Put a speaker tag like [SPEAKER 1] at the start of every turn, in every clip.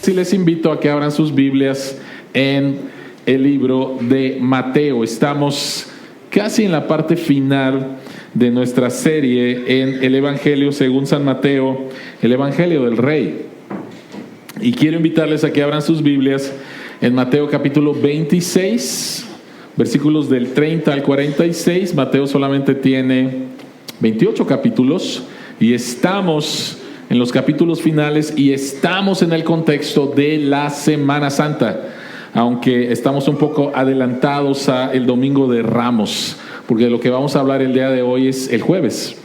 [SPEAKER 1] y les invito a que abran sus Biblias en el libro de Mateo. Estamos casi en la parte final de nuestra serie en el Evangelio según San Mateo, el Evangelio del Rey. Y quiero invitarles a que abran sus Biblias en Mateo capítulo 26, versículos del 30 al 46. Mateo solamente tiene 28 capítulos y estamos en los capítulos finales y estamos en el contexto de la Semana Santa, aunque estamos un poco adelantados a el Domingo de Ramos, porque de lo que vamos a hablar el día de hoy es el jueves,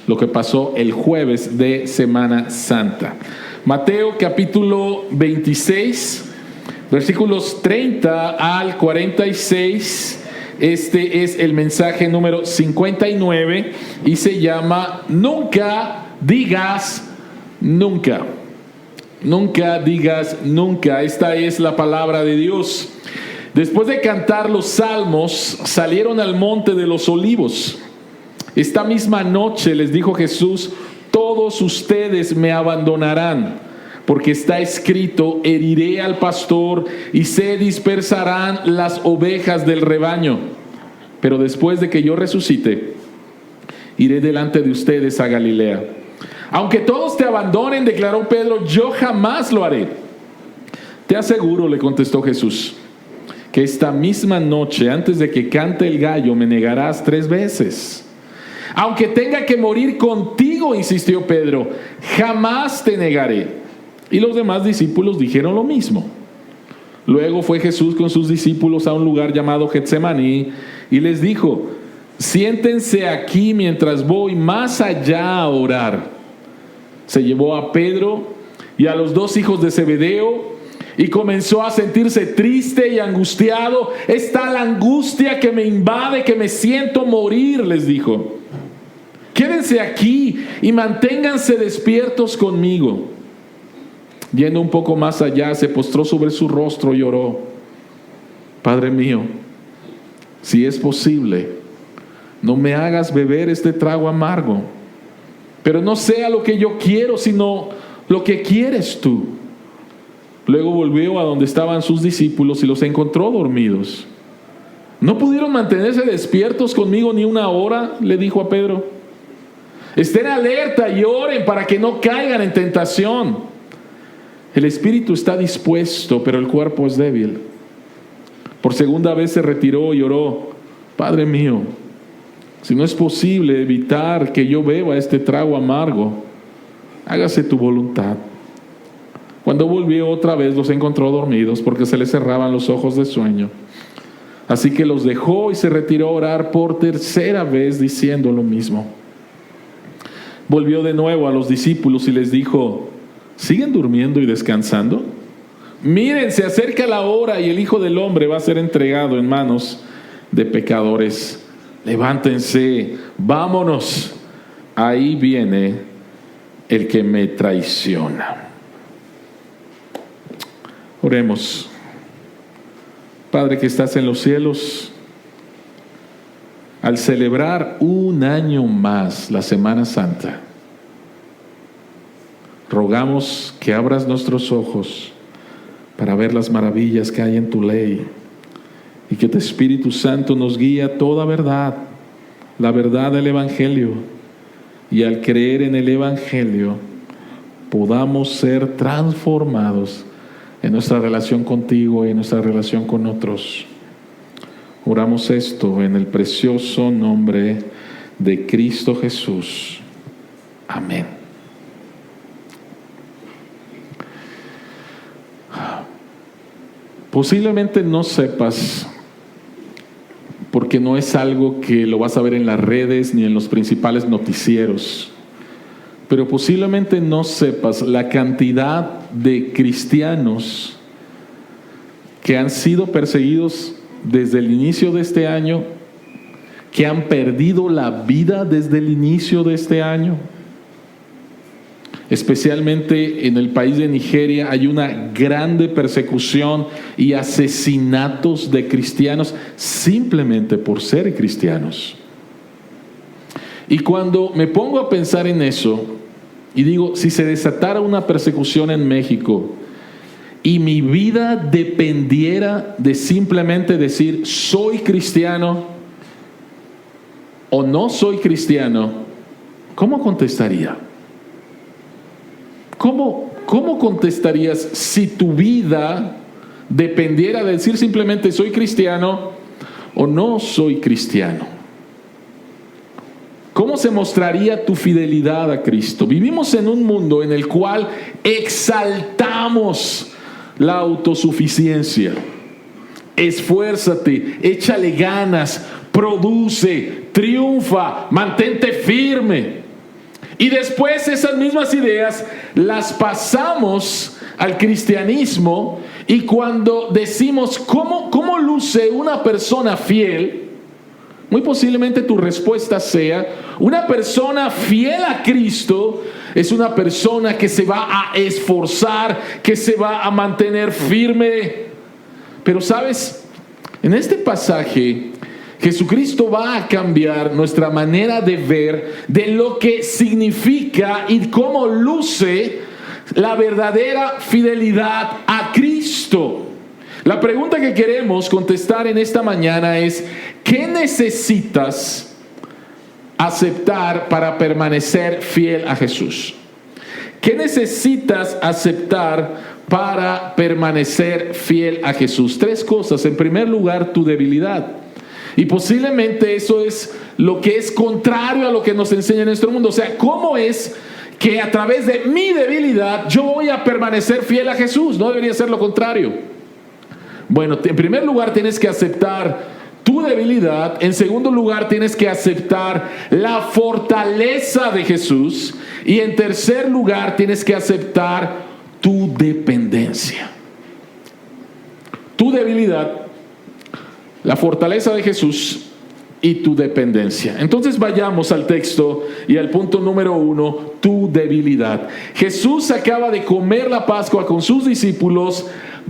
[SPEAKER 1] lo que pasó el jueves de Semana Santa. Mateo capítulo 26, versículos 30 al 46. Este es el mensaje número 59 y se llama Nunca digas nunca. Nunca digas nunca. Esta es la palabra de Dios. Después de cantar los salmos, salieron al monte de los olivos. Esta misma noche les dijo Jesús: todos ustedes me abandonarán, porque está escrito: heriré al pastor y se dispersarán las ovejas del rebaño. Pero después de que yo resucite, iré delante de ustedes a Galilea. Aunque todos te abandonen, declaró Pedro, yo jamás lo haré. Te aseguro, le contestó Jesús, que esta misma noche, antes de que cante el gallo, me negarás 3 veces. Aunque tenga que morir contigo, insistió Pedro, jamás te negaré. Y los demás discípulos dijeron lo mismo. Luego fue Jesús con sus discípulos a un lugar llamado Getsemaní y les dijo: siéntense aquí mientras voy más allá a orar. Se llevó a Pedro y a los 2 hijos de Zebedeo y comenzó a sentirse triste y angustiado. Está la angustia que me invade, que me siento morir, les dijo. Quédense aquí y manténganse despiertos conmigo. Yendo un poco más allá, se postró sobre su rostro y oró: Padre mío, si es posible, no me hagas beber este trago amargo, pero no sea lo que yo quiero, sino lo que quieres tú. Luego volvió a donde estaban sus discípulos y los encontró dormidos. ¿No pudieron mantenerse despiertos conmigo ni 1 hora?, le dijo a Pedro. Estén alerta y oren para que no caigan en tentación. El espíritu está dispuesto, pero el cuerpo es débil. Por segunda vez se retiró y oró: Padre mío, si no es posible evitar que yo beba este trago amargo, hágase tu voluntad. Cuando volvió otra vez, los encontró dormidos porque se les cerraban los ojos de sueño. Así que los dejó y se retiró a orar por 3ª vez, diciendo lo mismo. Volvió de nuevo a los discípulos y les dijo: ¿siguen durmiendo y descansando? Miren, se acerca la hora y el Hijo del Hombre va a ser entregado en manos de pecadores. Levántense, vámonos. Ahí viene el que me traiciona. Oremos. Padre que estás en los cielos, al celebrar 1 año más la Semana Santa, rogamos que abras nuestros ojos para ver las maravillas que hay en tu ley y que tu Espíritu Santo nos guíe a toda verdad, la verdad del Evangelio, y al creer en el Evangelio podamos ser transformados en nuestra relación contigo y en nuestra relación con otros. Oramos esto en el precioso nombre de Cristo Jesús. Amén. Posiblemente no sepas, porque no es algo que lo vas a ver en las redes ni en los principales noticieros, pero posiblemente no sepas la cantidad de cristianos que han sido perseguidos desde el inicio de este año, que han perdido la vida desde el inicio de este año. Especialmente en el país de Nigeria hay una grande persecución y asesinatos de cristianos simplemente por ser cristianos. Y cuando me pongo a pensar en eso y digo, si se desatara una persecución en México y mi vida dependiera de simplemente decir soy cristiano o no soy cristiano, ¿cómo contestaría? ¿Cómo contestarías si tu vida dependiera de decir simplemente soy cristiano o no soy cristiano? ¿Cómo se mostraría tu fidelidad a Cristo? Vivimos en un mundo en el cual exaltamos la autosuficiencia. Esfuérzate, échale ganas, produce, triunfa, mantente firme. Y después esas mismas ideas las pasamos al cristianismo, y cuando decimos ¿cómo luce una persona fiel? Muy posiblemente tu respuesta sea: una persona fiel a Cristo es una persona que se va a esforzar, que se va a mantener firme. Pero sabes, en este pasaje Jesucristo va a cambiar nuestra manera de ver de lo que significa y cómo luce la verdadera fidelidad a Cristo. La pregunta que queremos contestar en esta mañana es: ¿qué necesitas aceptar para permanecer fiel a Jesús? ¿Qué necesitas aceptar para permanecer fiel a Jesús? 3 cosas. En primer lugar, tu debilidad. Y posiblemente eso es lo que es contrario a lo que nos enseña nuestro mundo. O sea, ¿cómo es que a través de mi debilidad yo voy a permanecer fiel a Jesús? No debería ser lo contrario. Bueno, en primer lugar tienes que aceptar tu debilidad. En segundo lugar tienes que aceptar la fortaleza de Jesús. Y en tercer lugar tienes que aceptar tu dependencia. Tu debilidad, la fortaleza de Jesús y tu dependencia. Entonces vayamos al texto y al punto número 1, tu debilidad. Jesús acaba de comer la Pascua con sus discípulos,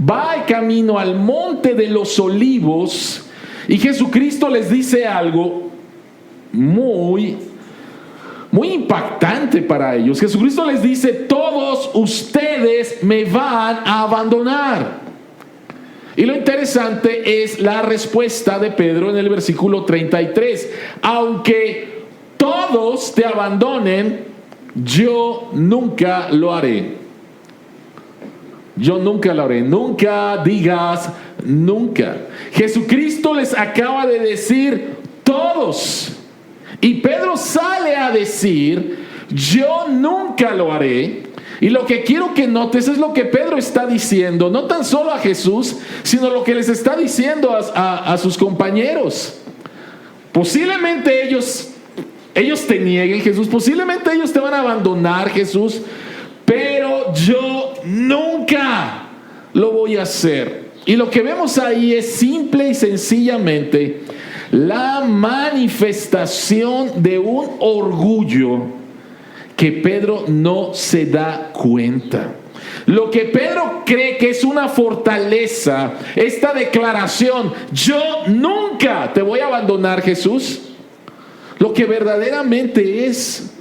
[SPEAKER 1] va de camino al monte de los olivos, y Jesucristo les dice algo muy impactante para ellos. Jesucristo les dice: todos ustedes me van a abandonar. Y lo interesante es la respuesta de Pedro en el versículo 33. Aunque todos te abandonen, yo nunca lo haré. Yo nunca lo haré. Nunca digas nunca. Jesucristo les acaba de decir todos. Y Pedro sale a decir: yo nunca lo haré. Y lo que quiero que notes es lo que Pedro está diciendo, no tan solo a Jesús, sino lo que les está diciendo a sus compañeros. Posiblemente ellos te nieguen, Jesús, posiblemente ellos te van a abandonar, Jesús, pero yo nunca lo voy a hacer. Y lo que vemos ahí es simple y sencillamente la manifestación de un orgullo que Pedro no se da cuenta. Lo que Pedro cree que es una fortaleza, esta declaración: yo nunca te voy a abandonar, Jesús, lo que verdaderamente es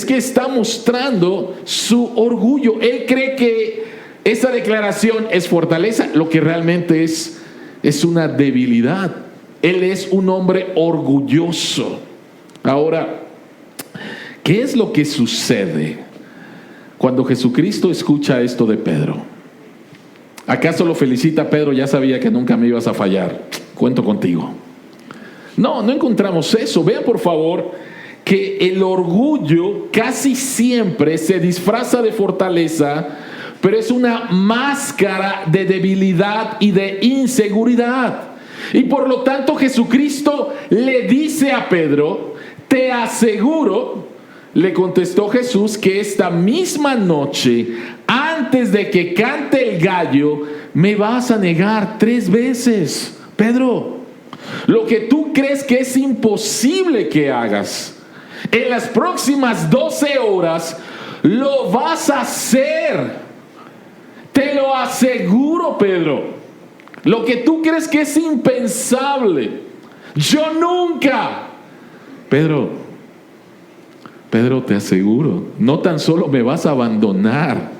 [SPEAKER 1] que está mostrando su orgullo. Él cree que esa declaración es fortaleza, lo que realmente es una debilidad. Él es un hombre orgulloso. Ahora, ¿qué es lo que sucede cuando Jesucristo escucha esto de Pedro? ¿Acaso lo felicita Pedro? Ya sabía que nunca me ibas a fallar. Cuento contigo. No encontramos eso. Vean por favor que el orgullo casi siempre se disfraza de fortaleza, pero es una máscara de debilidad y de inseguridad. Y por lo tanto Jesucristo le dice a Pedro: te aseguro, le contestó Jesús, que esta misma noche, antes de que cante el gallo, me vas a negar 3 veces. Pedro, lo que tú crees que es imposible que hagas, en las próximas 12 horas lo vas a hacer. Te lo aseguro, Pedro. Lo que tú crees que es impensable, yo nunca. Pedro, te aseguro, no tan solo me vas a abandonar,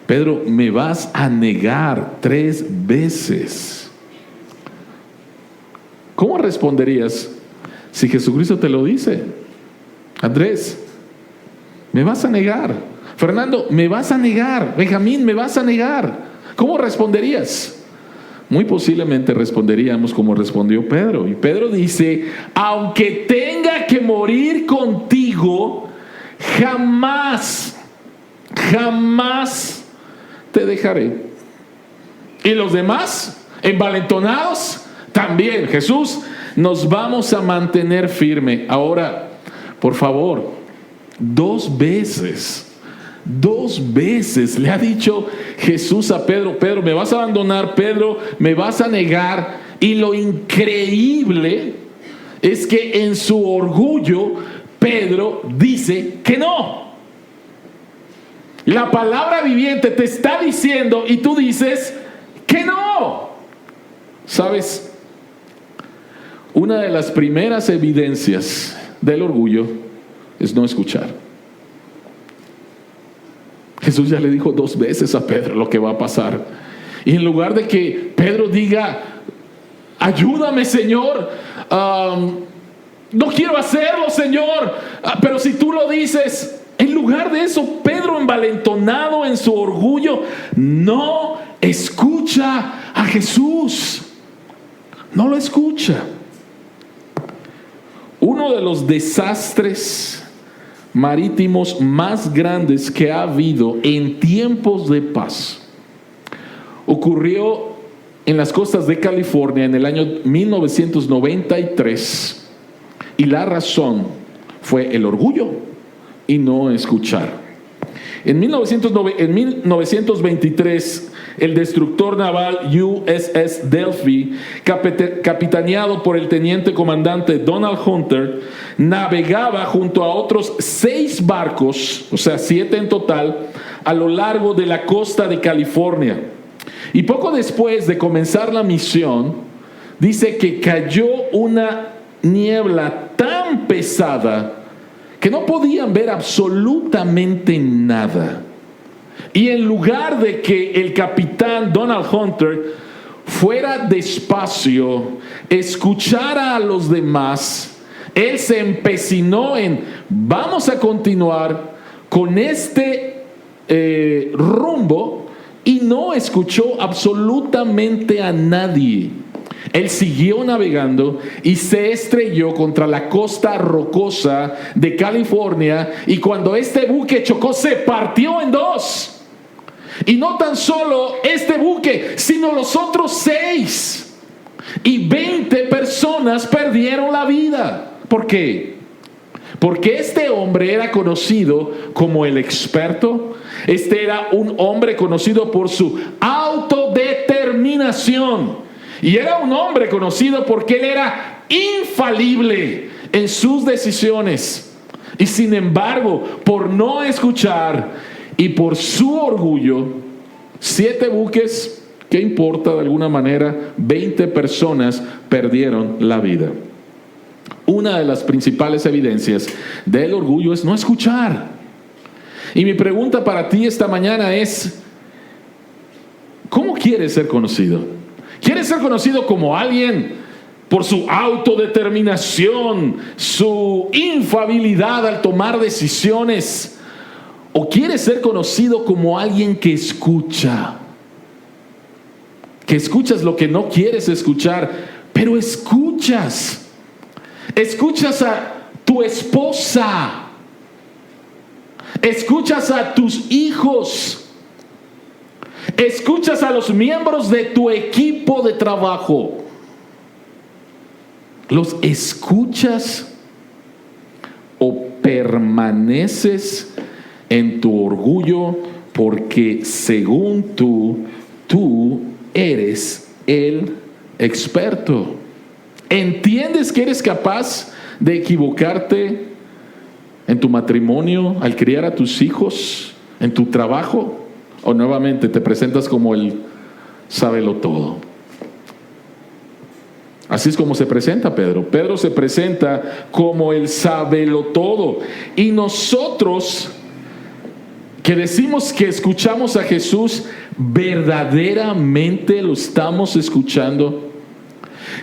[SPEAKER 1] Pedro, me vas a negar 3 veces. ¿Cómo responderías si Jesucristo te lo dice? Andrés, me vas a negar. Fernando, me vas a negar. Benjamín, me vas a negar. ¿Cómo responderías? Muy posiblemente responderíamos como respondió Pedro. Y Pedro dice, aunque tenga que morir contigo, jamás te dejaré. Y los demás, envalentonados, también. Jesús, nos vamos a mantener firme. Ahora, por favor, 2 veces le ha dicho Jesús a Pedro, Pedro, me vas a abandonar, Pedro, me vas a negar. Y lo increíble es que en su orgullo, Pedro dice que no. La palabra viviente te está diciendo y tú dices que no. ¿Sabes? Una de las primeras evidencias del orgullo es no escuchar. Jesús ya le dijo 2 veces a Pedro lo que va a pasar. Y en lugar de que Pedro diga, ayúdame, Señor, no quiero hacerlo, Señor, pero si tú lo dices, en lugar de eso, Pedro, envalentonado en su orgullo, no escucha a Jesús. No lo escucha. Uno de los desastres marítimos más grandes que ha habido en tiempos de paz ocurrió en las costas de California en el año 1993, y la razón fue el orgullo y no escuchar. En 1923, el destructor naval USS Delphi, capitaneado por el teniente comandante Donald Hunter, navegaba junto a otros 6 barcos, o sea 7 en total, a lo largo de la costa de California. Y poco después de comenzar la misión, dice que cayó una niebla tan pesada que no podían ver absolutamente nada. Y en lugar de que el capitán Donald Hunter fuera despacio, escuchara a los demás, él se empecinó en, vamos a continuar con este rumbo, y no escuchó absolutamente a nadie. Él siguió navegando y se estrelló contra la costa rocosa de California, y cuando este buque chocó, se partió en 2. Y no tan solo este buque, sino los otros 6. Y 20 personas perdieron la vida. ¿Por qué? Porque este hombre era conocido como el experto. Este era un hombre conocido por su autodeterminación. Y era un hombre conocido porque él era infalible en sus decisiones. Y sin embargo, por no escuchar y por su orgullo, 7 buques, ¿qué importa de alguna manera? 20 personas perdieron la vida. Una de las principales evidencias del orgullo es no escuchar. Y mi pregunta para ti esta mañana es, ¿cómo quieres ser conocido? ¿Quieres ser conocido como alguien por su autodeterminación, su infalibilidad al tomar decisiones? ¿O quieres ser conocido como alguien que escucha? Que escuchas lo que no quieres escuchar, pero escuchas. Escuchas a tu esposa. Escuchas a tus hijos. Escuchas a los miembros de tu equipo de trabajo. ¿Los escuchas o permaneces en tu orgullo porque según tú eres el experto? ¿Entiendes que eres capaz de equivocarte en tu matrimonio, al criar a tus hijos, en tu trabajo? ¿O nuevamente te presentas como el sabelotodo? Así es como se presenta Pedro. Pedro se presenta como el sabelotodo. Y nosotros que decimos que escuchamos a Jesús, ¿verdaderamente lo estamos escuchando?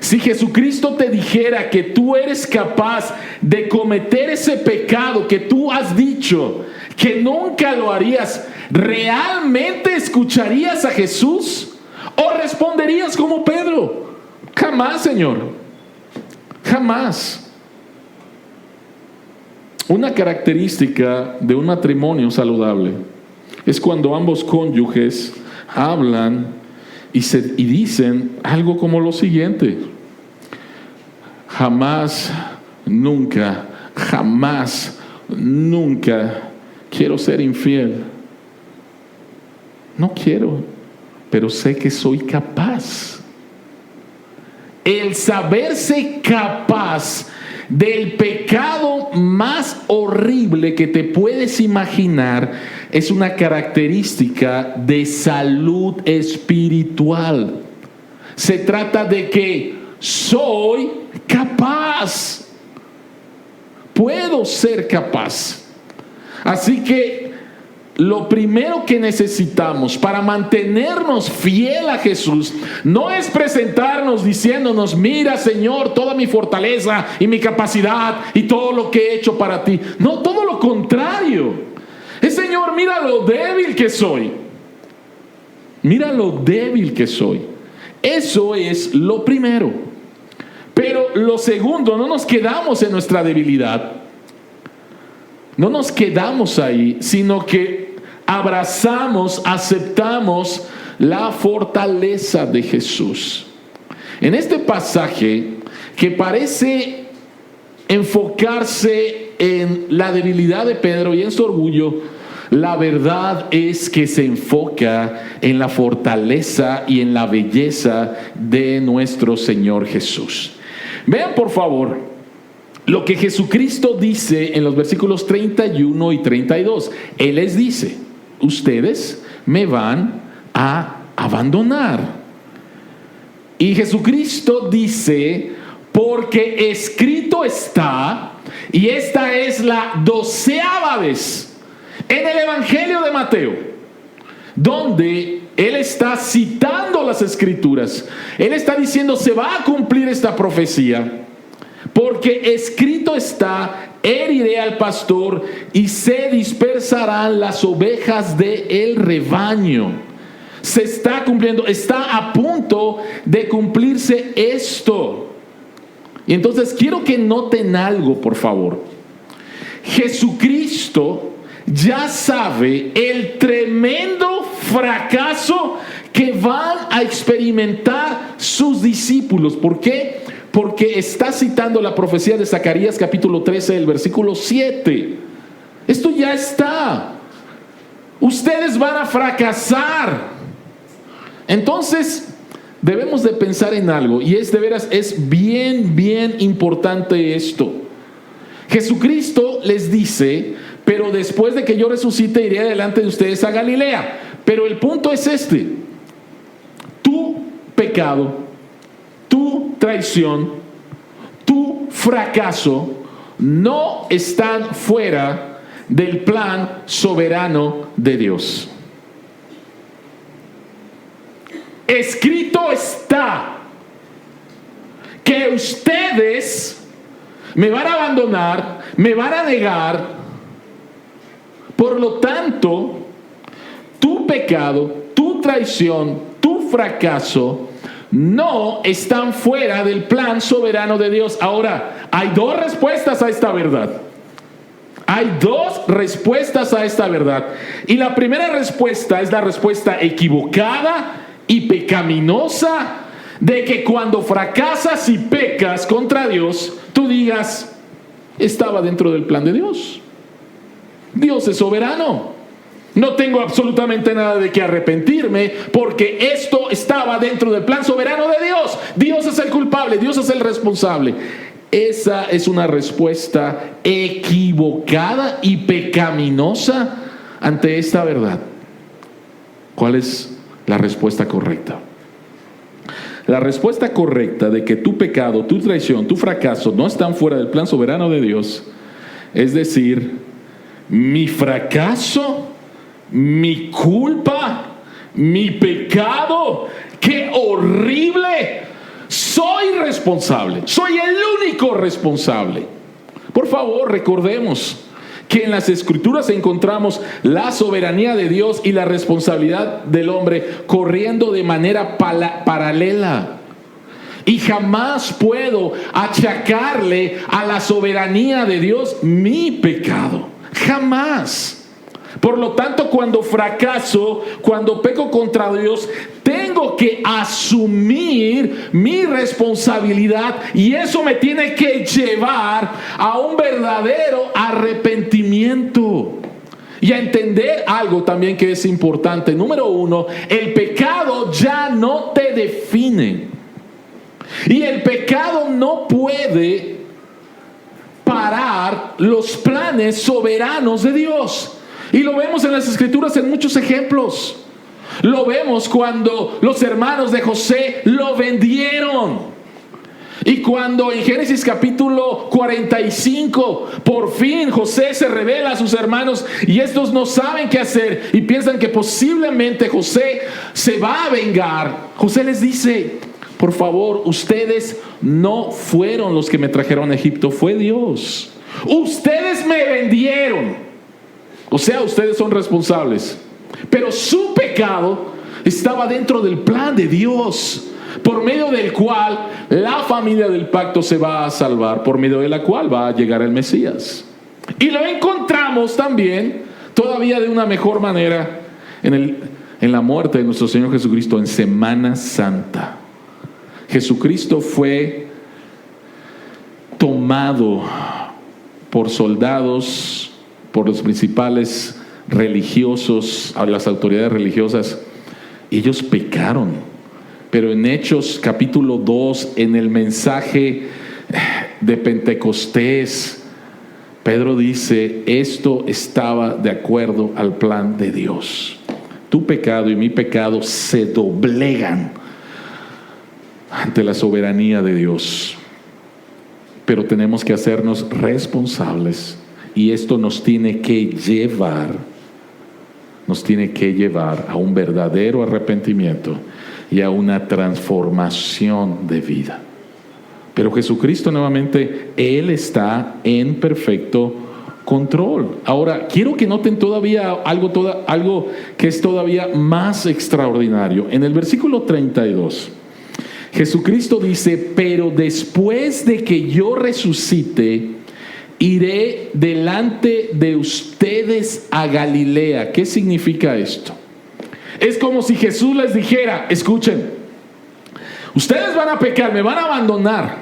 [SPEAKER 1] Si Jesucristo te dijera que tú eres capaz de cometer ese pecado que tú has dicho que nunca lo harías, ¿realmente escucharías a Jesús? ¿O responderías como Pedro? Jamás, Señor. Jamás. Una característica de un matrimonio saludable es cuando ambos cónyuges hablan y dicen algo como lo siguiente: jamás, nunca quiero ser infiel. No quiero, pero sé que soy capaz. El saberse capaz del pecado más horrible que te puedes imaginar es una característica de salud espiritual. Se trata de que soy capaz. Puedo ser capaz. Así que lo primero que necesitamos para mantenernos fiel a Jesús no es presentarnos diciéndonos: mira, Señor, toda mi fortaleza y mi capacidad y todo lo que he hecho para ti. No, todo lo contrario. Señor, mira lo débil que soy. Mira lo débil que soy. Eso es lo primero. Pero lo segundo, no nos quedamos en nuestra debilidad. No nos quedamos ahí, sino que abrazamos, aceptamos la fortaleza de Jesús. En este pasaje que parece enfocarse en la debilidad de Pedro y en su orgullo, la verdad es que se enfoca en la fortaleza y en la belleza de nuestro Señor Jesús. Vean por favor lo que Jesucristo dice en los versículos 31 y 32. Él les dice: ustedes me van a abandonar. Y Jesucristo dice: porque escrito está, y esta es la 12ª vez en el Evangelio de Mateo, donde Él está citando las Escrituras. Él está diciendo: se va a cumplir esta profecía. Porque escrito está: heriré al pastor y se dispersarán las ovejas del rebaño. Se está cumpliendo, está a punto de cumplirse esto. Y entonces quiero que noten algo, por favor. Jesucristo ya sabe el tremendo fracaso que van a experimentar sus discípulos. ¿Por qué? Porque está citando la profecía de Zacarías capítulo 13, el versículo 7. Esto ya está. Ustedes van a fracasar. Entonces, debemos de pensar en algo, y es de veras, es bien importante esto. Jesucristo les dice: pero después de que yo resucite, iré delante de ustedes a Galilea. Pero el punto es este: tu pecado, tu traición, tu fracaso no están fuera del plan soberano de Dios. Escrito está que ustedes me van a abandonar, me van a negar. Por lo tanto, tu pecado, tu traición, tu fracaso no están fuera del plan soberano de Dios. Ahora, hay dos respuestas a esta verdad. Hay dos respuestas a esta verdad. Y la primera respuesta es la respuesta equivocada y pecaminosa de que cuando fracasas y pecas contra Dios, tú digas: estaba dentro del plan de Dios. Dios es soberano. No tengo absolutamente nada de qué arrepentirme, porque esto estaba dentro del plan soberano de Dios. Dios es el culpable, Dios es el responsable. Esa es una respuesta equivocada y pecaminosa ante esta verdad. ¿Cuál es la respuesta correcta? La respuesta correcta de que tu pecado, tu traición, tu fracaso no están fuera del plan soberano de Dios, es decir, mi fracaso mi culpa, mi pecado, qué horrible. Soy responsable, soy el único responsable. Por favor, recordemos que en las Escrituras encontramos la soberanía de Dios y la responsabilidad del hombre corriendo de manera paralela. Y jamás puedo achacarle a la soberanía de Dios mi pecado. Jamás. Por lo tanto, cuando fracaso, cuando peco contra Dios, tengo que asumir mi responsabilidad, y eso me tiene que llevar a un verdadero arrepentimiento y a entender algo también que es importante. Número uno, el pecado ya no te define, y el pecado no puede parar los planes soberanos de Dios. Y lo vemos en las Escrituras en muchos ejemplos. Lo vemos cuando los hermanos de José lo vendieron. Y cuando en Génesis capítulo 45, por fin José se revela a sus hermanos y estos no saben qué hacer y piensan que posiblemente José se va a vengar. José les dice: por favor, ustedes no fueron los que me trajeron a Egipto, fue Dios. Ustedes me vendieron. O sea, ustedes son responsables. Pero su pecado estaba dentro del plan de Dios, por medio del cual la familia del pacto se va a salvar, por medio de la cual va a llegar el Mesías. Y lo encontramos también, todavía de una mejor manera, en la muerte de nuestro Señor Jesucristo en Semana Santa. Jesucristo fue tomado por soldados, por los principales religiosos, a las autoridades religiosas. Ellos pecaron. Pero en Hechos capítulo 2, en el mensaje de Pentecostés, Pedro dice: esto estaba de acuerdo al plan de Dios. Tu pecado y mi pecado se doblegan ante la soberanía de Dios. Pero tenemos que hacernos responsables. Y esto nos tiene que llevar a un verdadero arrepentimiento y a una transformación de vida. Pero Jesucristo, nuevamente, Él está en perfecto control. Ahora, quiero que noten todavía algo que es todavía más extraordinario. En el versículo 32, Jesucristo dice: pero después de que yo resucite, iré delante de ustedes a Galilea. ¿Qué significa esto? Es como si Jesús les dijera: escuchen, ustedes van a pecar, me van a abandonar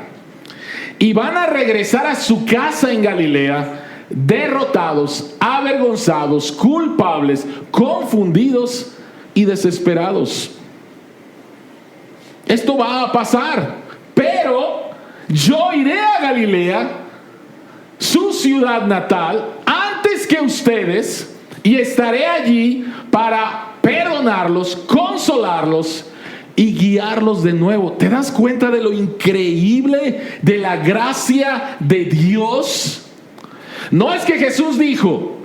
[SPEAKER 1] y van a regresar a su casa en Galilea derrotados, avergonzados, culpables, confundidos y desesperados. Esto va a pasar, pero yo iré a Galilea, su ciudad natal, antes que ustedes, y estaré allí para perdonarlos, consolarlos y guiarlos de nuevo. ¿Te das cuenta de lo increíble de la gracia de Dios? No es que Jesús dijo: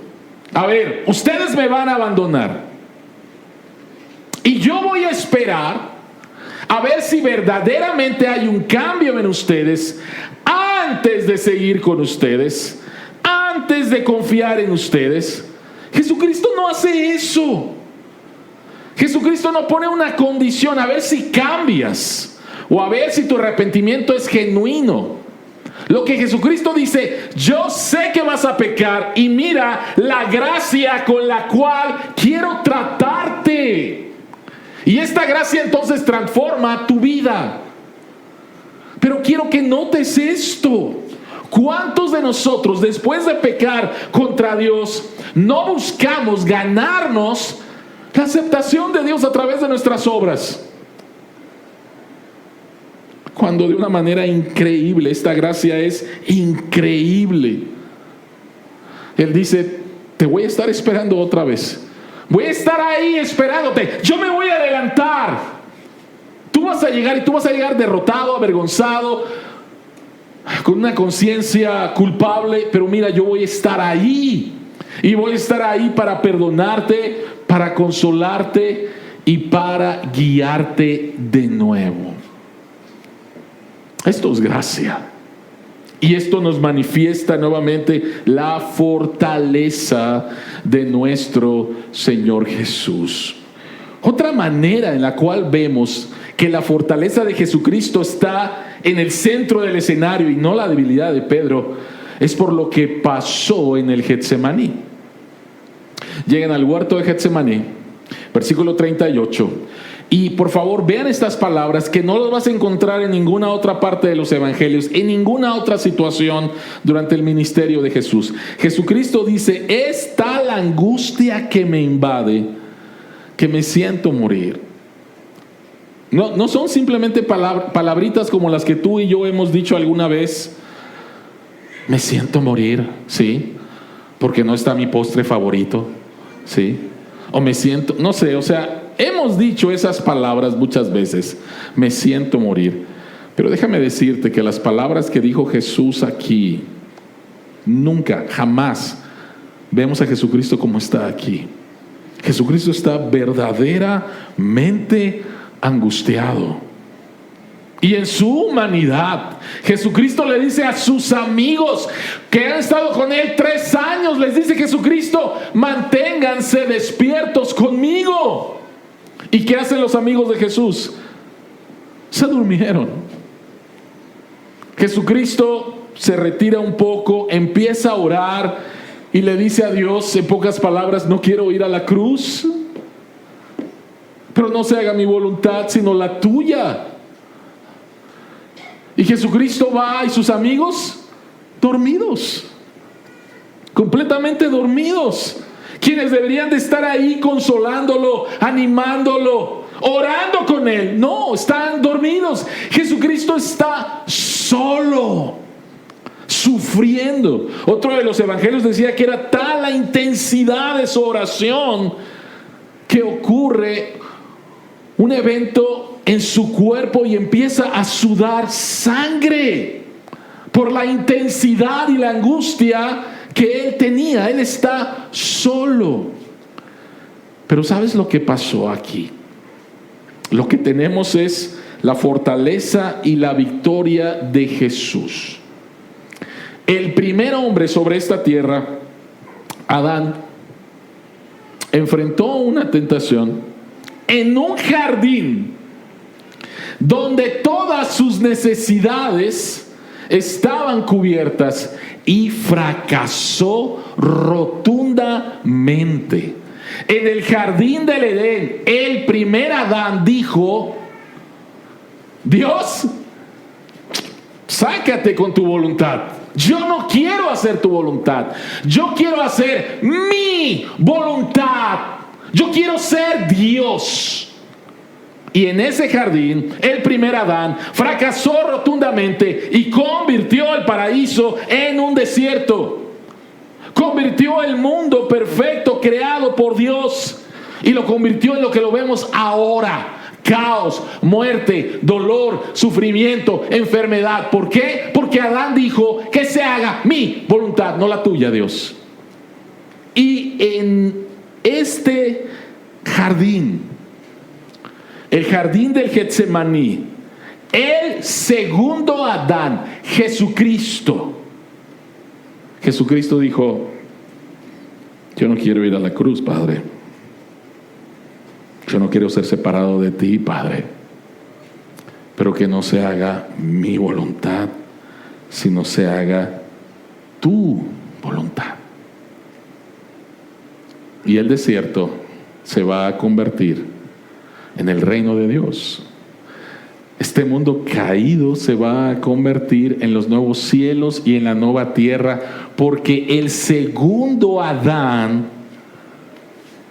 [SPEAKER 1] a ver, ustedes me van a abandonar y yo voy a esperar a ver si verdaderamente hay un cambio en ustedes antes de seguir con ustedes, antes de confiar en ustedes. Jesucristo no hace eso. Jesucristo no pone una condición a ver si cambias o a ver si tu arrepentimiento es genuino. Lo que Jesucristo dice: yo sé que vas a pecar y mira la gracia con la cual quiero tratarte. Y esta gracia entonces transforma tu vida. Pero quiero que notes esto. ¿Cuántos de nosotros, después de pecar contra Dios, no buscamos ganarnos la aceptación de Dios a través de nuestras obras? Cuando de una manera increíble, esta gracia es increíble. Él dice: te voy a estar esperando otra vez. Voy a estar ahí esperándote. Yo me voy a adelantar. Tú vas a llegar y tú vas a llegar derrotado, avergonzado, con una conciencia culpable. Pero mira, yo voy a estar ahí. Y voy a estar ahí para perdonarte, para consolarte y para guiarte de nuevo. Esto es gracia. Y esto nos manifiesta nuevamente la fortaleza de nuestro Señor Jesús. Otra manera en la cual vemos que la fortaleza de Jesucristo está en el centro del escenario y no la debilidad de Pedro es por lo que pasó en el Getsemaní. Llegan al huerto de Getsemaní, versículo 38. Y por favor vean estas palabras que no las vas a encontrar en ninguna otra parte de los evangelios, en ninguna otra situación durante el ministerio de Jesús. Jesucristo dice: es tal la angustia que me invade que me siento morir. No son simplemente palabritas como las que tú y yo hemos dicho alguna vez. Me siento morir, sí, porque no está mi postre favorito, sí, o me siento, no sé, o sea, hemos dicho esas palabras muchas veces. Me siento morir. Pero déjame decirte que las palabras que dijo Jesús aquí, nunca, jamás vemos a Jesucristo como está aquí. Jesucristo está verdaderamente angustiado. Y en su humanidad, Jesucristo le dice a sus amigos que han estado con él 3 años, les dice Jesucristo: manténganse despiertos conmigo. ¿Y qué hacen los amigos de Jesús? Se durmieron. Jesucristo se retira un poco, empieza a orar y le dice a Dios, en pocas palabras: no quiero ir a la cruz, pero no se haga mi voluntad sino la tuya. Y Jesucristo va y sus amigos dormidos, completamente dormidos. Quienes deberían de estar ahí consolándolo, animándolo, orando con él, no, están dormidos. Jesucristo está solo, sufriendo. Otro de los evangelios decía que era tal la intensidad de su oración que ocurre un evento en su cuerpo y empieza a sudar sangre por la intensidad y la angustia que él tenía. Él está solo. Pero ¿sabes lo que pasó aquí? Lo que tenemos es la fortaleza y la victoria de Jesús. El primer hombre sobre esta tierra, Adán, enfrentó una tentación en un jardín donde todas sus necesidades estaban cubiertas, y fracasó rotundamente. En el jardín del Edén, el primer Adán dijo: Dios, sácate con tu voluntad. Yo no quiero hacer tu voluntad. Yo quiero hacer mi voluntad. Yo quiero ser Dios. Y en ese jardín, el primer Adán fracasó rotundamente y convirtió el paraíso en un desierto. Convirtió el mundo perfecto creado por Dios y lo convirtió en lo que lo vemos ahora: caos, muerte, dolor, sufrimiento, enfermedad. ¿Por qué? Porque Adán dijo: que se haga mi voluntad, no la tuya, Dios. Y en este jardín, el jardín del Getsemaní, el segundo Adán, Jesucristo dijo: yo no quiero ir a la cruz, Padre. Yo no quiero ser separado de ti, Padre. Pero que no se haga mi voluntad, sino se haga tu voluntad. Y el desierto se va a convertir en el reino de Dios. Este mundo caído se va a convertir en los nuevos cielos y en la nueva tierra, porque el segundo Adán,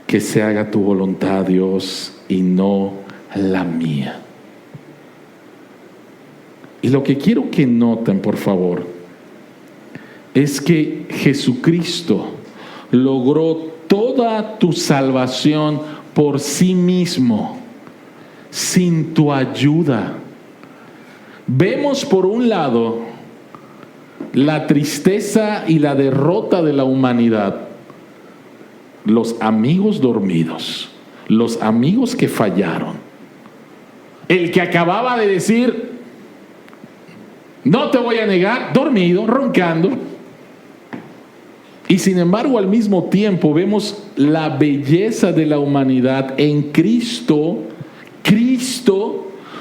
[SPEAKER 1] que se haga tu voluntad, Dios, y no la mía. Y lo que quiero que noten, por favor, es que Jesucristo logró toda tu salvación por sí mismo, sin tu ayuda. Vemos por un lado la tristeza y la derrota de la humanidad. los amigos dormidos, los amigos que fallaron, el que acababa de decir, no te voy a negar, dormido, roncando. Y sin embargo, al mismo tiempo vemos la belleza de la humanidad en Cristo,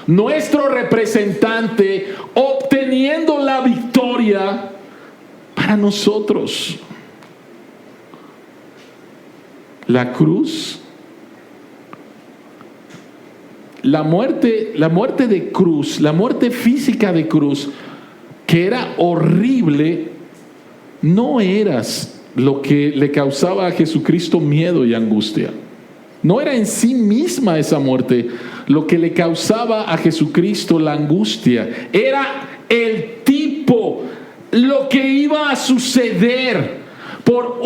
[SPEAKER 1] nuestro representante, obteniendo la victoria para nosotros. La cruz, la muerte de cruz, la muerte física de cruz, que era horrible, no eras lo que le causaba a Jesucristo miedo y angustia. No era en sí misma esa muerte lo que le causaba a Jesucristo la angustia. Era el tipo, lo que iba a suceder por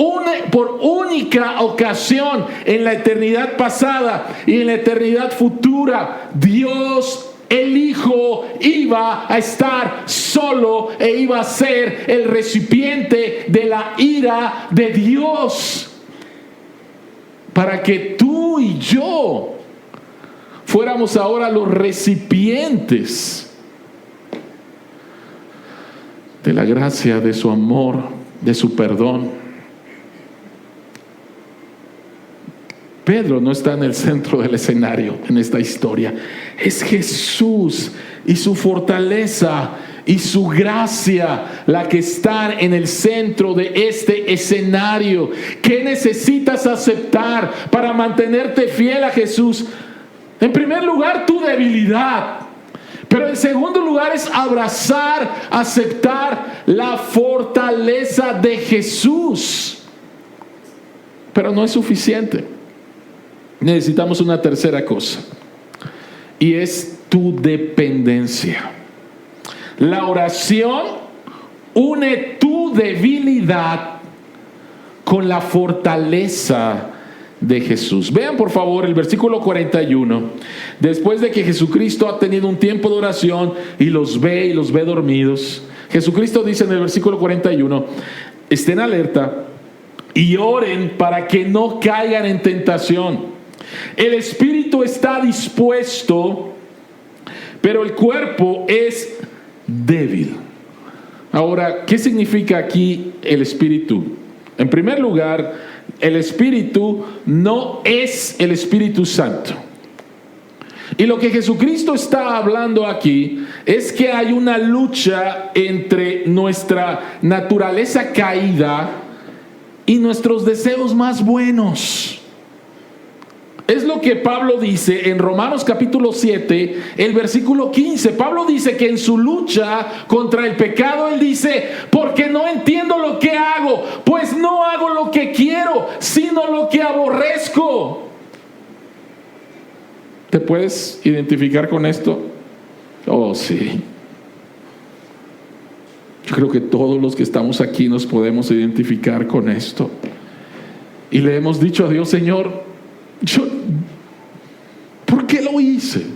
[SPEAKER 1] única ocasión en la eternidad pasada y en la eternidad futura. Dios, el Hijo, iba a estar solo e iba a ser el recipiente de la ira de Dios, para que tú y yo fuéramos ahora los recipientes de la gracia, de su amor, de su perdón. Pedro no está en el centro del escenario en esta historia. Es Jesús y su fortaleza y su gracia la que está en el centro de este escenario. ¿Qué necesitas aceptar para mantenerte fiel a Jesús? En primer lugar, tu debilidad. Pero en segundo lugar es abrazar, aceptar la fortaleza de Jesús. Pero no es suficiente. Necesitamos una tercera cosa, y es tu dependencia. La oración une tu debilidad con la fortaleza de Jesús. Vean por favor el versículo 41. Después de que Jesucristo ha tenido un tiempo de oración y los ve dormidos, Jesucristo dice en el versículo 41, estén alerta y oren para que no caigan en tentación. El espíritu está dispuesto, pero el cuerpo es débil. Ahora, ¿qué significa aquí el espíritu? En primer lugar, el espíritu no es el Espíritu Santo. Y lo que Jesucristo está hablando aquí es que hay una lucha entre nuestra naturaleza caída y nuestros deseos más buenos. Es lo que Pablo dice en Romanos capítulo 7, el versículo 15. Pablo dice que en su lucha contra el pecado, él dice, porque no entiendo lo que hago, pues no hago lo que quiero, sino lo que aborrezco. ¿Te puedes identificar con esto? Oh, sí. Yo creo que todos los que estamos aquí nos podemos identificar con esto. Y le hemos dicho a Dios, Señor, ¿por qué lo hice?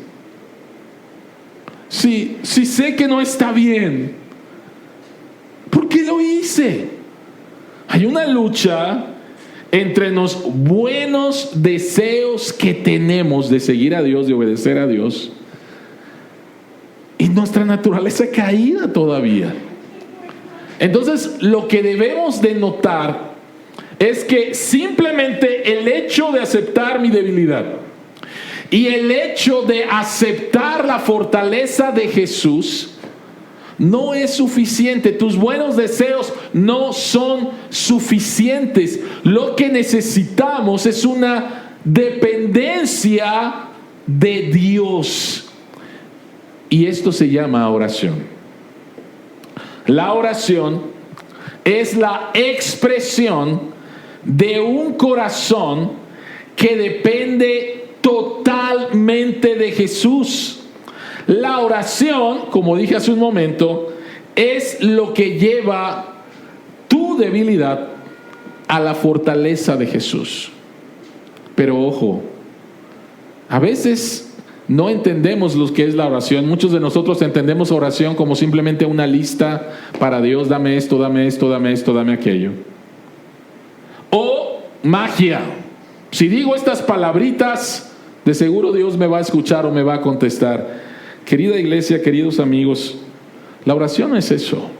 [SPEAKER 1] Si sé que no está bien, ¿por qué lo hice? Hay una lucha entre los buenos deseos que tenemos de seguir a Dios, de obedecer a Dios, y nuestra naturaleza caída todavía. Entonces, lo que debemos de notar es que simplemente el hecho de aceptar mi debilidad y el hecho de aceptar la fortaleza de Jesús no es suficiente. Tus buenos deseos no son suficientes. Lo que necesitamos es una dependencia de Dios. Y esto se llama oración. La oración es la expresión de un corazón que depende totalmente de Jesús. La oración, como dije hace un momento, es lo que lleva tu debilidad a la fortaleza de Jesús. Pero ojo, a veces no entendemos lo que es la oración. Muchos de nosotros entendemos oración como simplemente una lista para Dios, dame esto, dame esto, dame esto, dame aquello. O magia. Si digo estas palabritas, de seguro Dios me va a escuchar o me va a contestar. Querida iglesia, queridos amigos, la oración es eso.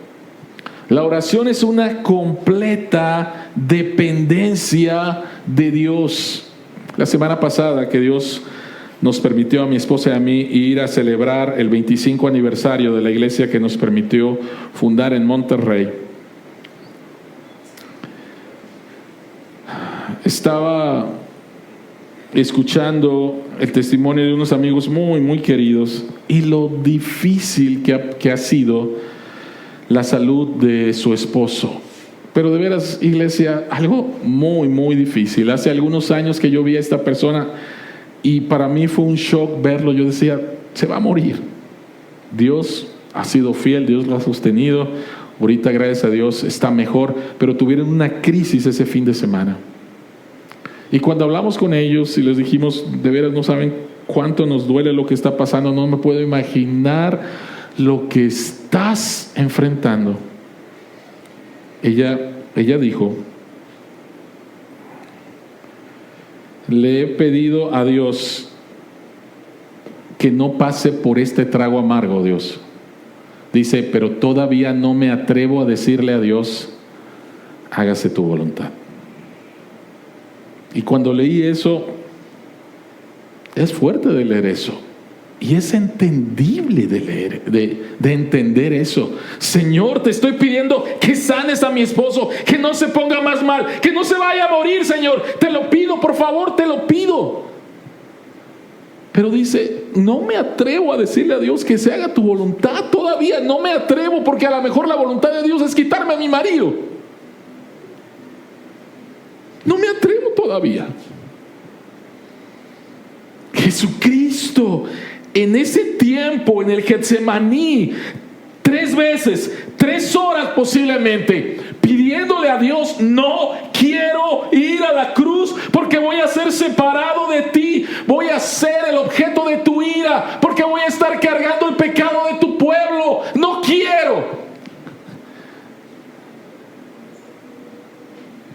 [SPEAKER 1] La oración es una completa dependencia de Dios. La semana pasada que Dios nos permitió a mi esposa y a mí ir a celebrar el 25 aniversario de la iglesia que nos permitió fundar en Monterrey, estaba escuchando el testimonio de unos amigos muy, muy queridos y lo difícil que ha sido la salud de su esposo. Pero de veras, iglesia, algo muy, muy difícil. Hace algunos años que yo vi a esta persona y para mí fue un shock verlo. Yo decía, se va a morir. Dios ha sido fiel, Dios lo ha sostenido. Ahorita, gracias a Dios, está mejor. Pero tuvieron una crisis ese fin de semana. Y cuando hablamos con ellos y les dijimos, de veras no saben cuánto nos duele lo que está pasando, no me puedo imaginar lo que estás enfrentando. Ella dijo, le he pedido a Dios que no pase por este trago amargo, Dios. Dice, pero todavía no me atrevo a decirle a Dios, hágase tu voluntad. Y cuando leí eso, es fuerte de leer eso. Y es entendible de leer, de entender eso. Señor, te estoy pidiendo que sanes a mi esposo, que no se ponga más mal, que no se vaya a morir, Señor. Te lo pido, por favor, te lo pido. Pero dice, no me atrevo a decirle a Dios que se haga tu voluntad todavía. No me atrevo porque a lo mejor la voluntad de Dios es quitarme a mi marido. No me atrevo todavía. Jesucristo, en ese tiempo, en el Getsemaní, 3 veces, 3 horas posiblemente, pidiéndole a Dios, no quiero ir a la cruz porque voy a ser separado de ti, voy a ser el objeto de tu ira, porque voy a estar cargando el pecado de tu pueblo, no quiero.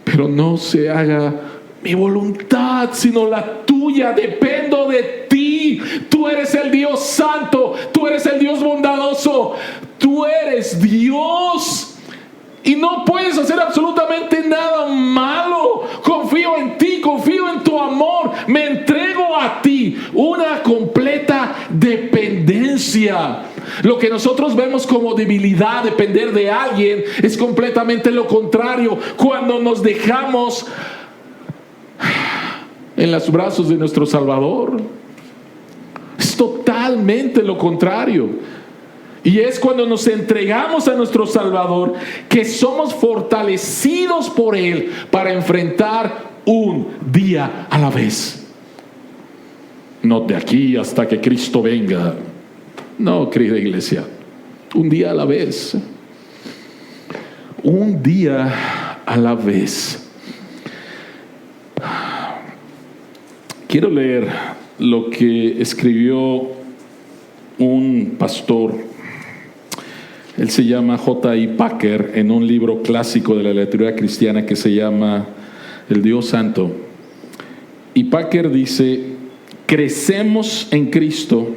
[SPEAKER 1] Pero no se haga mi voluntad, sino la tuya. Dependo de ti. Tú eres el Dios santo. Tú eres el Dios bondadoso. Tú eres Dios. Y no puedes hacer absolutamente nada malo. Confío en ti, confío en tu amor. Me entrego a ti. Una completa dependencia. Lo que nosotros vemos como debilidad, depender de alguien, es completamente lo contrario. Cuando nos dejamos en los brazos de nuestro Salvador, es totalmente lo contrario. Y es cuando nos entregamos a nuestro Salvador que somos fortalecidos por Él para enfrentar un día a la vez. No de aquí hasta que Cristo venga. No, querida iglesia, un día a la vez. Un día a la vez. Quiero leer lo que escribió un pastor. Él se llama J.I. Packer en un libro clásico de la literatura cristiana que se llama El Dios Santo. Y Packer dice, crecemos en Cristo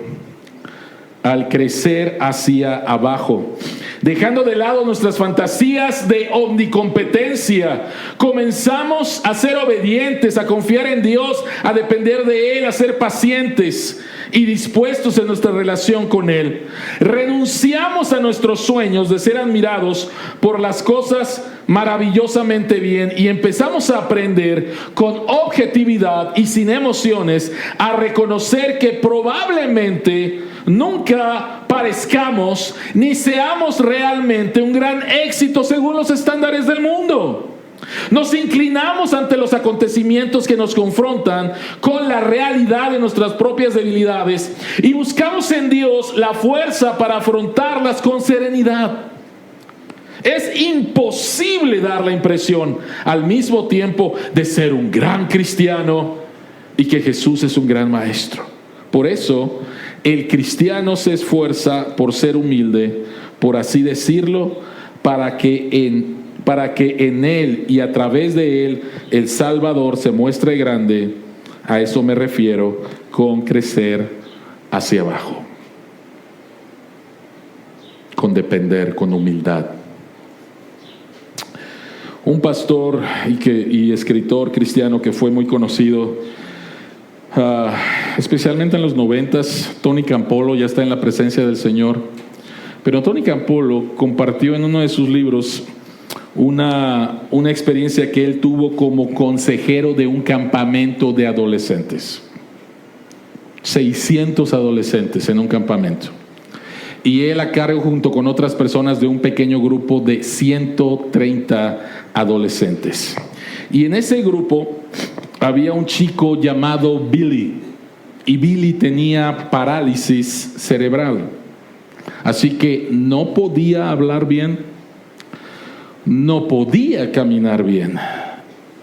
[SPEAKER 1] al crecer hacia abajo, dejando de lado nuestras fantasías de omnicompetencia. Comenzamos a ser obedientes, a confiar en Dios, a depender de Él, a ser pacientes y dispuestos en nuestra relación con Él. Renunciamos a nuestros sueños de ser admirados por las cosas maravillosamente bien y empezamos a aprender con objetividad y sin emociones a reconocer que probablemente nunca parezcamos ni seamos realmente un gran éxito según los estándares del mundo. Nos inclinamos ante los acontecimientos que nos confrontan con la realidad de nuestras propias debilidades y buscamos en Dios la fuerza para afrontarlas con serenidad. Es imposible dar la impresión al mismo tiempo de ser un gran cristiano y que Jesús es un gran maestro. Por eso, el cristiano se esfuerza por ser humilde, por así decirlo, para que para que en Él y a través de Él el Salvador se muestre grande. A eso me refiero con crecer hacia abajo, con depender, con humildad. Un pastor y escritor cristiano que fue muy conocido, especialmente en los 90s, Tony Campolo, ya está en la presencia del Señor. Pero Tony Campolo compartió en uno de sus libros una experiencia que él tuvo como consejero de un campamento de adolescentes. 600 adolescentes en un campamento. Y él a cargo junto con otras personas de un pequeño grupo de 130 adolescentes. Y en ese grupo había un chico llamado Billy. Y Billy tenía parálisis cerebral. Así que no podía hablar bien, no podía caminar bien.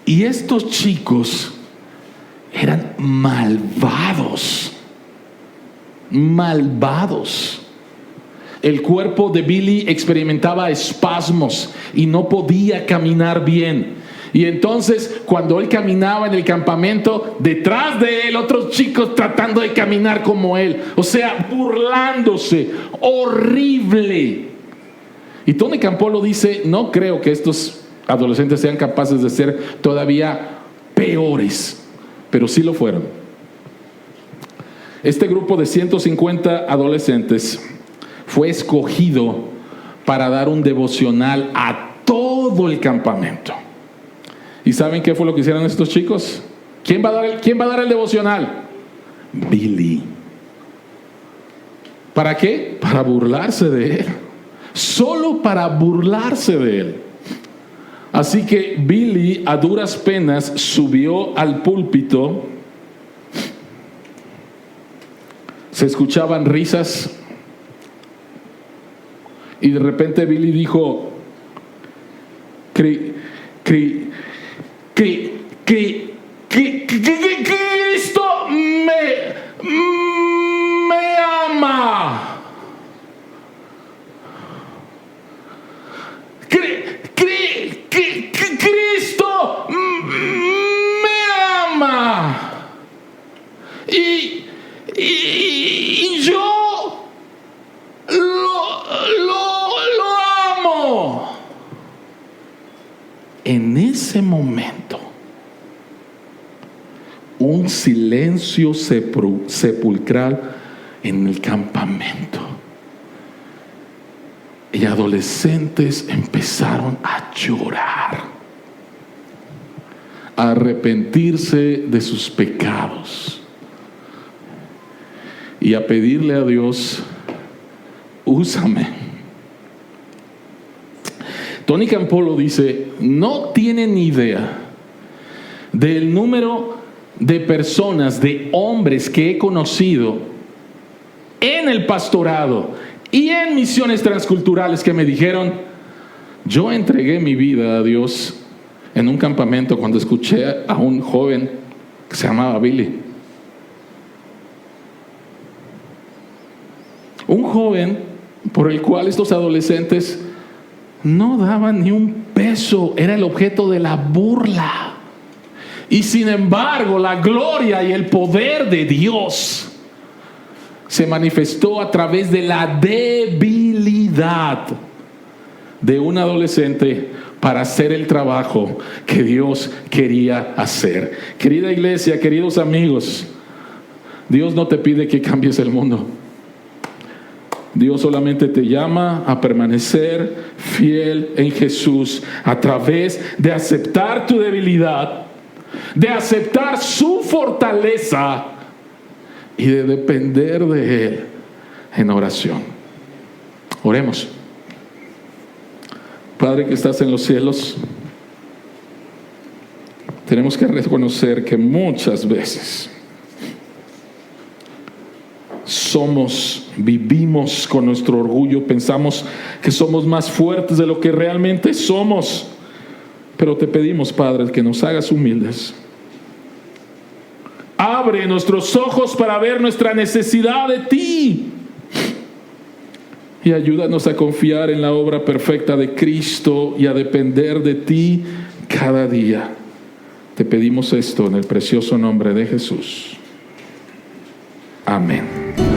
[SPEAKER 1] Y estos chicos eran malvados. El cuerpo de Billy experimentaba espasmos y no podía caminar bien. Y entonces, cuando él caminaba en el campamento, detrás de él otros chicos tratando de caminar como él, o sea, burlándose, horrible. Y Tony Campolo dice: no creo que estos adolescentes sean capaces de ser todavía peores, pero sí lo fueron. Este grupo de 150 adolescentes fue escogido para dar un devocional a todo el campamento. ¿Y saben qué fue lo que hicieron estos chicos? ¿Quién va a dar el devocional? Billy. ¿Para qué? Para burlarse de él. Solo para burlarse de él. Así que Billy a duras penas subió al púlpito. Se escuchaban risas. Y de repente Billy dijo: Cristo me ama. Cristo me ama. Y yo lo amo. En ese momento, un silencio sepulcral en el campamento. Y adolescentes empezaron a llorar, a arrepentirse de sus pecados y a pedirle a Dios: úsame. Tony Campolo dice: no tienen idea del número de personas, de hombres que he conocido en el pastorado y en misiones transculturales que me dijeron: yo entregué mi vida a Dios en un campamento cuando escuché a un joven que se llamaba Billy. Un joven por el cual estos adolescentes no daban ni un peso, era el objeto de la burla. Y sin embargo, la gloria y el poder de Dios se manifestó a través de la debilidad de un adolescente para hacer el trabajo que Dios quería hacer. Querida iglesia, queridos amigos, Dios no te pide que cambies el mundo. Dios solamente te llama a permanecer fiel en Jesús a través de aceptar tu debilidad, de aceptar su fortaleza y de depender de Él en oración. Oremos. Padre que estás en los cielos, tenemos que reconocer que muchas veces vivimos con nuestro orgullo, pensamos que somos más fuertes de lo que realmente somos. Pero te pedimos, Padre, que nos hagas humildes. Abre nuestros ojos para ver nuestra necesidad de ti. y ayúdanos a confiar en la obra perfecta de Cristo y a depender de ti cada día. Te pedimos esto en el precioso nombre de Jesús. Amén.